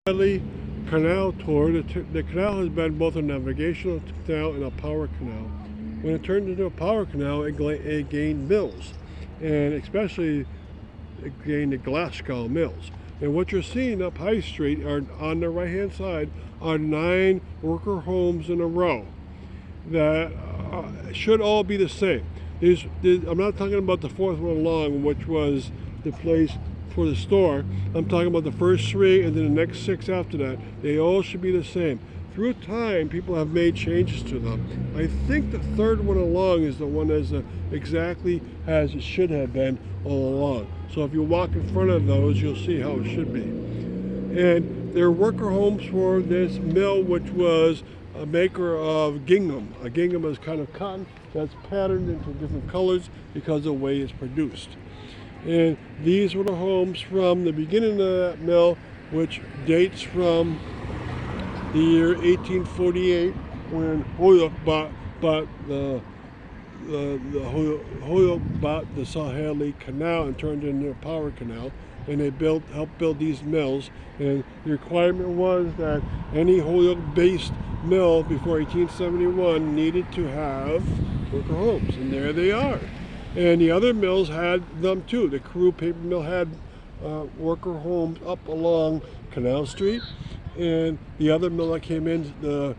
Hadley Canal tour. The canal has been both a navigational canal and a power canal. When it turned into a power canal, it gained mills, and especially it gained the Glasgow mills. And what you're seeing up High Street are on the right hand side are 9 worker homes in a row that should all be the same. I'm not talking about the fourth one along, which was the place for the store. I'm talking about the first 3 and then the next 6 after that. They all should be the same. Through time, people have made changes to them. I think the third one along is the one that's exactly as it should have been all along. So if you walk in front of those, you'll see how it should be. And there are worker homes for this mill, which was a maker of gingham. A gingham is kind of cotton that's patterned into different colors because of the way it's produced. And these were the homes from the beginning of that mill, which dates from the year 1848, when Hadley bought the Hadley Canal and turned it into a power canal, and they helped build these mills. And the requirement was that any Holyoke-based mill before 1871 needed to have worker homes, and there they are. And the other mills had them too. The Carew paper mill had worker homes up along Canal Street, and the other mill that came in, the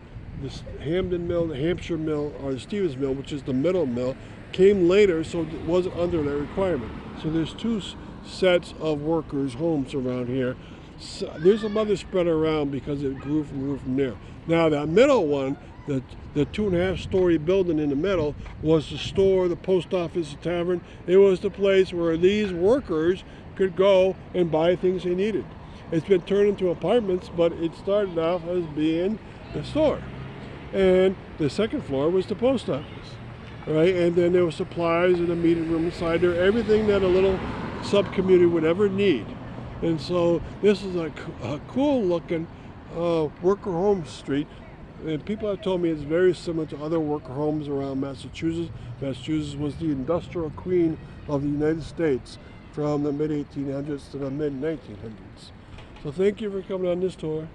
Hamden mill, the Hampshire mill, or the Stevens mill, which is the middle mill, came later, so it wasn't under that requirement. So there's 2 sets of workers' homes around here. So there's some other spread around because it grew from there. Now that middle one, the 2.5-story building in the middle, was the store, the post office, the tavern. It was the place where these workers could go and buy things they needed. It's been turned into apartments, but it started off as being the store. And the second floor was the post office, right? And then there were supplies and a meeting room inside there, everything that a little sub-community would ever need. And so this is a cool looking worker home street. And people have told me it's very similar to other worker homes around Massachusetts. Massachusetts was the industrial queen of the United States from the mid-1800s to the mid-1900s. So thank you for coming on this tour.